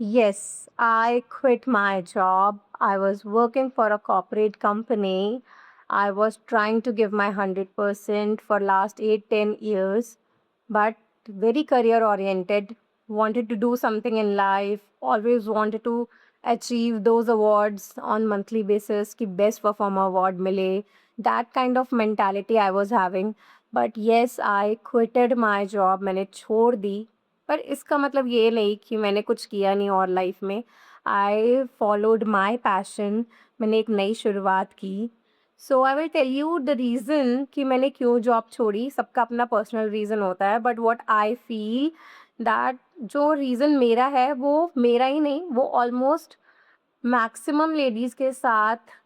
Yes, I quit my job. I was working for a corporate company. I was trying to give my 100% for last 8 10 years, but very career oriented, wanted to do something in life, always wanted to achieve those awards on monthly basis कि best performer award मिले. That kind of mentality I was having. But yes, I quitted my job. मैंने छोड़ दी, पर इसका मतलब ये नहीं कि मैंने कुछ किया नहीं और लाइफ में। आई फॉलोड माय पैशन, मैंने एक नई शुरुआत की। So I will tell you the reason कि मैंने क्यों जॉब छोड़ी। सबका अपना पर्सनल रीज़न होता है, but what I feel that जो रीज़न मेरा है वो मेरा ही नहीं, वो ऑलमोस्ट मैक्सिमम लेडीज़ के साथ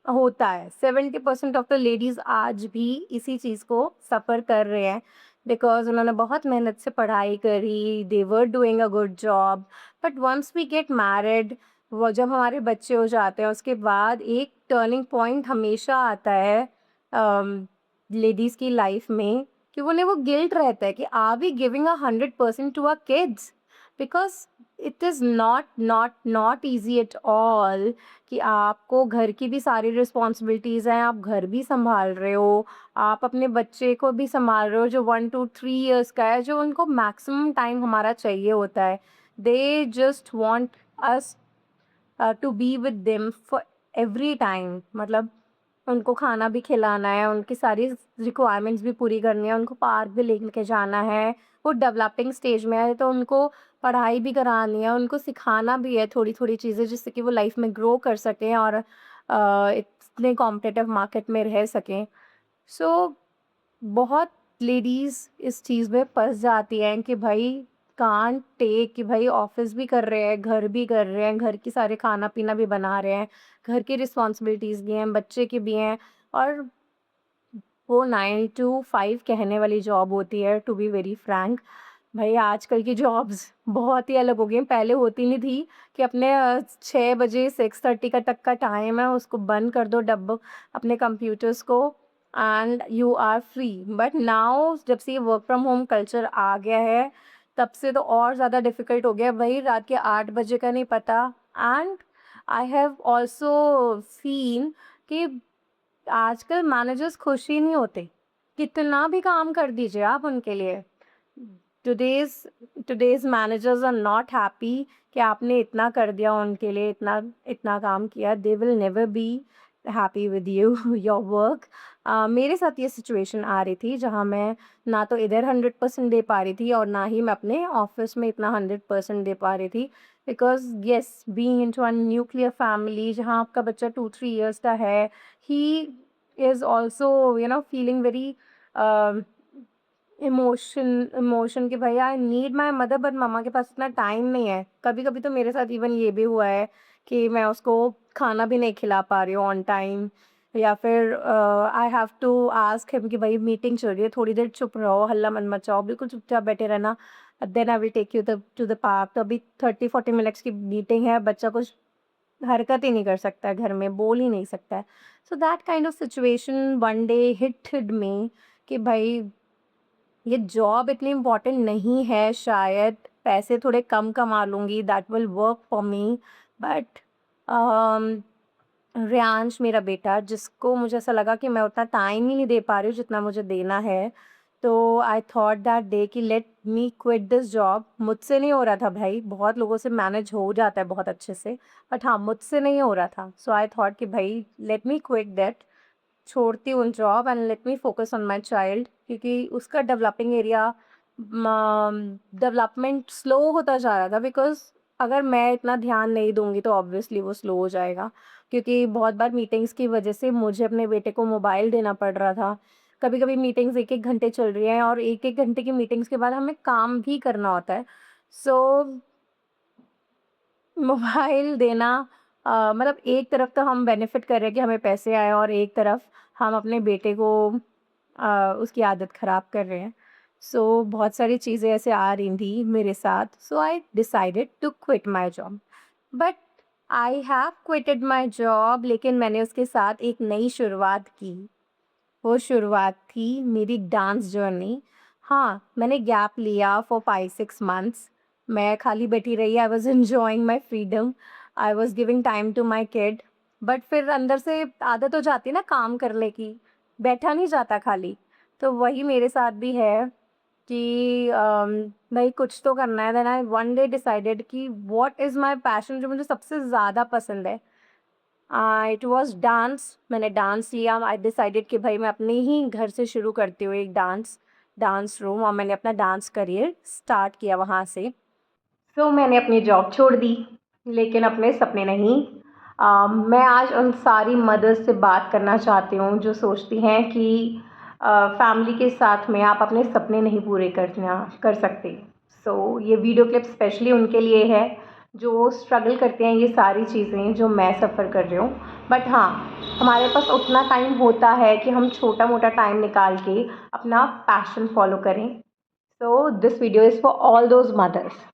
होता है। 70% ऑफ द लेडीज़ आज भी इसी चीज़ को सफ़र कर रहे हैं, बिकॉज़ उन्होंने बहुत मेहनत से पढ़ाई करी, they were doing a good job, but once we get married, वो जब हमारे बच्चे हो जाते हैं उसके बाद एक टर्निंग पॉइंट हमेशा आता है लेडीज़ की लाइफ में, कि उन्हें वो गिल्ट रहता है कि are we giving 100% to our kids, because it is not easy at all कि आपको घर की भी सारी रिस्पॉन्सिबिलिटीज़ हैं, आप घर भी सँभाल रहे हो, आप अपने बच्चे को भी सँभाल रहे हो जो 1 टू 3 इयर्स का है, जो उनको मैक्सिमम टाइम हमारा चाहिए होता है। They just want us to be with them for every time, मतलब उनको खाना भी खिलाना है, उनकी सारी रिक्वायरमेंट्स भी पूरी करनी है, उनको पार्क भी लेके जाना है, वो डेवलपिंग स्टेज में है तो उनको पढ़ाई भी करानी है, उनको सिखाना भी है थोड़ी-थोड़ी चीज़ें जिससे कि वो लाइफ में ग्रो कर सकें और इतने कॉम्पिटिटिव मार्केट में रह सकें। सो बहुत लेडीज़ इस चीज़ में फँस जाती हैं कि भाई कांट टेक, कि भाई ऑफ़िस भी कर रहे हैं, घर भी कर रहे हैं, घर की सारे खाना-पीना भी बना रहे हैं, घर की रिस्पॉन्सिबिलिटीज़ भी हैं, बच्चे की भी हैं, और वो 9 टू 5 कहने वाली जॉब होती है, टू बी वेरी फ्रैंक। भई आजकल की जॉब्स बहुत ही अलग हो गई हैं, पहले होती नहीं थी कि अपने 6 बजे 6:30 का तक का टाइम है, उसको बंद कर दो अपने कंप्यूटर्स को and you are free. But now जब से ये वर्क फ्रॉम होम कल्चर आ गया है, तब से तो और ज़्यादा डिफ़िकल्ट हो गया है, वही रात के 8 बजे का नहीं पता। And I have also seen कि आजकल मैनेजर्स खुश ही नहीं होते, कितना भी काम कर दीजिए आप उनके लिए। Today's today's managers are not happy कि आपने इतना कर दिया उनके लिए, इतना इतना काम किया, they will never be happy with you your work. मेरे साथ ये सिचुएशन आ रही थी जहाँ मैं ना तो इधर 100% दे पा रही थी और ना ही मैं अपने ऑफिस में इतना 100% दे पा रही थी, because yes, being into a nuclear family जहाँ आपका बच्चा 2-3 इयर्स का है, he is also feeling very emotion कि भैया I need my mother, but मम्मा के पास इतना टाइम नहीं है। कभी-कभी तो मेरे साथ इवन ये भी हुआ है कि मैं उसको खाना भी नहीं खिला पा रही हूँ ऑन टाइम, या फिर I have to ask him कि भाई मीटिंग चल रही है, थोड़ी देर चुप रहो, हल्ला मत मचाओ, बिल्कुल चुपचाप बैठे रहना, then I will take you the to the park. तो अभी 30-40 मिनट्स की मीटिंग है, बच्चा कुछ हरकत ही नहीं कर सकता है घर में, बोल ही नहीं सकता है। So that kind of situation one day hit me कि भाई ये जॉब इतनी इम्पोर्टेंट नहीं है शायद, पैसे थोड़े कम कमा लूँगी, that will work for me, but Riyansh मेरा बेटा, जिसको मुझे ऐसा लगा कि मैं उतना टाइम ही नहीं दे पा रही हूँ जितना मुझे देना है, तो आई थॉट दैट डे कि let me quit this job. मुझसे नहीं हो रहा था भाई, बहुत लोगों से मैनेज हो जाता है बहुत अच्छे से, बट हाँ, मुझसे नहीं हो रहा था। सो आई थॉट कि भाई लेट मी क्विट दैट, छोड़ती हूँ job and let me focus on my child, क्योंकि उसका डेवलपिंग एरिया डेवलपमेंट स्लो होता जा रहा था, बिकॉज़ अगर मैं इतना ध्यान नहीं दूँगी तो ऑब्वियसली वो स्लो हो जाएगा, क्योंकि बहुत बार मीटिंग्स की वजह से मुझे अपने बेटे को मोबाइल देना पड़ रहा था। कभी-कभी मीटिंग्स 1-1 घंटे चल रही हैं और 1-1 घंटे की मीटिंग्स के बाद हमें काम भी करना होता है। सो मोबाइल देना मतलब एक तरफ तो हम बेनिफिट कर रहे हैं कि हमें पैसे आए, और एक तरफ हम अपने बेटे को उसकी आदत ख़राब कर रहे हैं। सो बहुत सारी चीज़ें ऐसे आ रही थी मेरे साथ, so I decided to quit my job. But I have quitted my job, लेकिन मैंने उसके साथ एक नई शुरुआत की। वो शुरुआत थी मेरी डांस जर्नी। हाँ, मैंने गैप लिया फॉर 5-6 मंथ्स, मैं खाली बैठी रही, I was enjoying my freedom, I was giving time to my kid. But फिर अंदर से आदत हो जाती है ना काम करने की, बैठा नहीं जाता खाली। तो वही मेरे साथ भी है कि भाई कुछ तो करना है। Then I one day decided कि व्हाट इज़ माय पैशन, जो मुझे सबसे ज़्यादा पसंद है। It was dance. मैंने डांस लिया। आई डिसाइडेड कि भाई मैं अपने ही घर से शुरू करती हूँ एक डांस डांस रूम, और मैंने अपना डांस करियर स्टार्ट किया वहाँ से। मैंने अपनी जॉब छोड़ दी, लेकिन अपने सपने नहीं। मैं आज उन सारी मदर्स से बात करना चाहती हूँ जो सोचती हैं कि फैमिली के साथ में आप अपने सपने नहीं पूरे कर सकते। ये वीडियो क्लिप स्पेशली उनके लिए है जो स्ट्रगल करते हैं ये सारी चीज़ें जो मैं सफ़र कर रही हूँ। बट हाँ, हमारे पास उतना टाइम होता है कि हम छोटा मोटा टाइम निकाल के अपना पैशन फॉलो करें। This video is for all those mothers.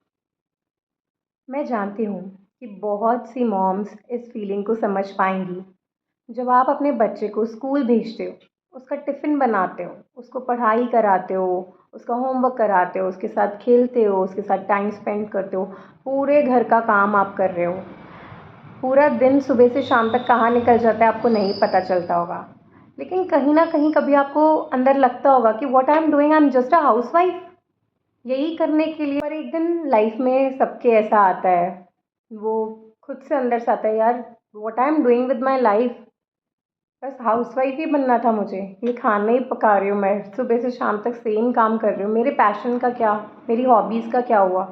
मैं जानती हूँ कि बहुत सी मॉम्स इस फीलिंग को समझ पाएंगी। जब आप अपने बच्चे को स्कूल भेजते हो, उसका टिफ़िन बनाते हो, उसको पढ़ाई कराते हो, उसका होमवर्क कराते हो, उसके साथ खेलते हो, उसके साथ टाइम स्पेंड करते हो, पूरे घर का काम आप कर रहे हो। पूरा दिन सुबह से शाम तक कहाँ निकल जाता है आपको नहीं पता चलता होगा। लेकिन कहीं न कहीं कभी आपको अंदर लगता होगा कि what I am doing, I am just a housewife. यही करने के लिए। पर एक दिन लाइफ में सबके ऐसा आता है, वो खुद से अंदर से आता है, यार what I am doing with my life. बस हाउसवाइफ ही बनना था मुझे, ये खाना ही पका रही हूँ मैं, सुबह से शाम तक सेम काम कर रही हूँ। मेरे पैशन का क्या, मेरी हॉबीज़ का क्या हुआ,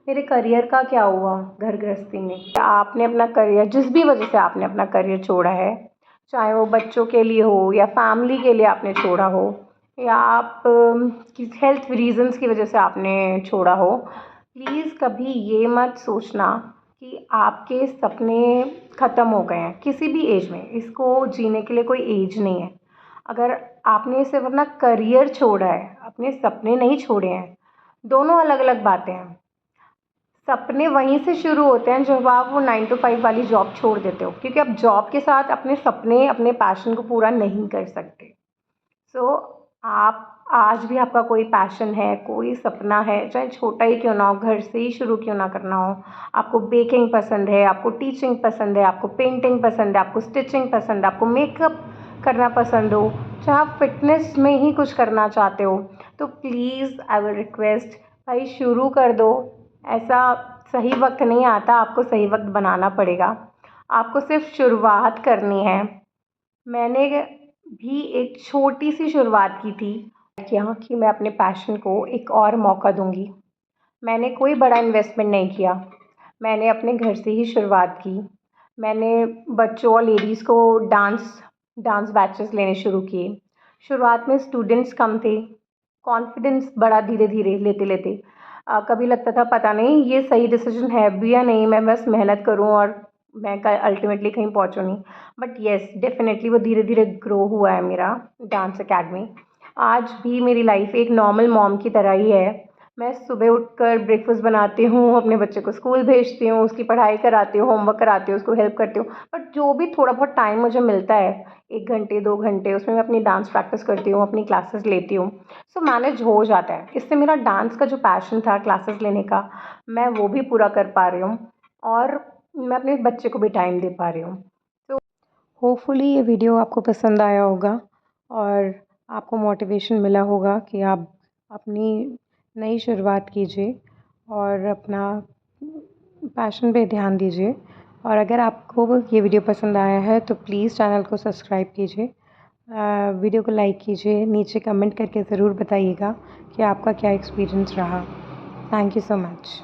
मेरे करियर का क्या हुआ घर गृहस्थी में। आपने अपना करियर, जिस भी वजह से आपने अपना करियर छोड़ा है, चाहे वो बच्चों के लिए हो या फैमिली के लिए आपने छोड़ा हो, या आप किस हेल्थ रीजंस की वजह से आपने छोड़ा हो, प्लीज़ कभी ये मत सोचना कि आपके सपने ख़त्म हो गए हैं किसी भी एज में। इसको जीने के लिए कोई एज नहीं है। अगर आपने सिर्फ अपना करियर छोड़ा है, अपने सपने नहीं छोड़े हैं, दोनों अलग अलग बातें हैं। सपने वहीं से शुरू होते हैं जब आप वो 9 to 5 वाली जॉब छोड़ देते हो, क्योंकि आप जॉब के साथ अपने सपने, अपने पैशन को पूरा नहीं कर सकते। आप आज भी आपका कोई पैशन है, कोई सपना है, चाहे छोटा ही क्यों ना हो, घर से ही शुरू क्यों ना करना हो। आपको बेकिंग पसंद है, आपको टीचिंग पसंद है, आपको पेंटिंग पसंद है, आपको स्टिचिंग पसंद है, आपको मेकअप करना पसंद हो, चाहे आप फिटनेस में ही कुछ करना चाहते हो, तो प्लीज़ आई विल रिक्वेस्ट, भाई शुरू कर दो। ऐसा सही वक्त नहीं आता, आपको सही वक्त बनाना पड़ेगा। आपको सिर्फ शुरुआत करनी है। मैंने भी एक छोटी सी शुरुआत की थी, किया कि मैं अपने पैशन को एक और मौका दूंगी। मैंने कोई बड़ा इन्वेस्टमेंट नहीं किया, मैंने अपने घर से ही शुरुआत की। मैंने बच्चों और लेडीज़ को डांस डांस बैचेस लेने शुरू किए। शुरुआत में स्टूडेंट्स कम थे, कॉन्फिडेंस बढ़ा धीरे धीरे लेते लेते। कभी लगता था पता नहीं ये सही डिसीजन है भी या नहीं, मैं बस मेहनत करूं और मैं अल्टीमेटली कहीं पहुंचूं नहीं। बट येस, डेफिनेटली वो धीरे धीरे ग्रो हुआ है मेरा डांस एकेडमी। आज भी मेरी लाइफ एक नॉर्मल मॉम की तरह ही है। मैं सुबह उठकर ब्रेकफास्ट बनाती हूँ, अपने बच्चे को स्कूल भेजती हूँ, उसकी पढ़ाई कराती हूँ, होमवर्क कराती हूँ, उसको हेल्प करती हूँ। बट जो भी थोड़ा बहुत टाइम मुझे मिलता है, 1 घंटे 2 घंटे, उसमें मैं अपनी डांस प्रैक्टिस करती हूँ, अपनी क्लासेस लेती हूँ। मैनेज हो जाता है। इससे मेरा डांस का जो पैशन था क्लासेस लेने का, मैं वो भी पूरा कर पा रही हूँ, और मैं अपने बच्चे को भी टाइम दे पा रही हूँ। होपफुली ये वीडियो आपको पसंद आया होगा और आपको मोटिवेशन मिला होगा कि आप अपनी नई शुरुआत कीजिए और अपना पैशन पे ध्यान दीजिए। और अगर आपको ये वीडियो पसंद आया है तो प्लीज़ चैनल को सब्सक्राइब कीजिए, वीडियो को लाइक कीजिए, नीचे कमेंट करके ज़रूर बताइएगा कि आपका क्या एक्सपीरियंस रहा। Thank you so much.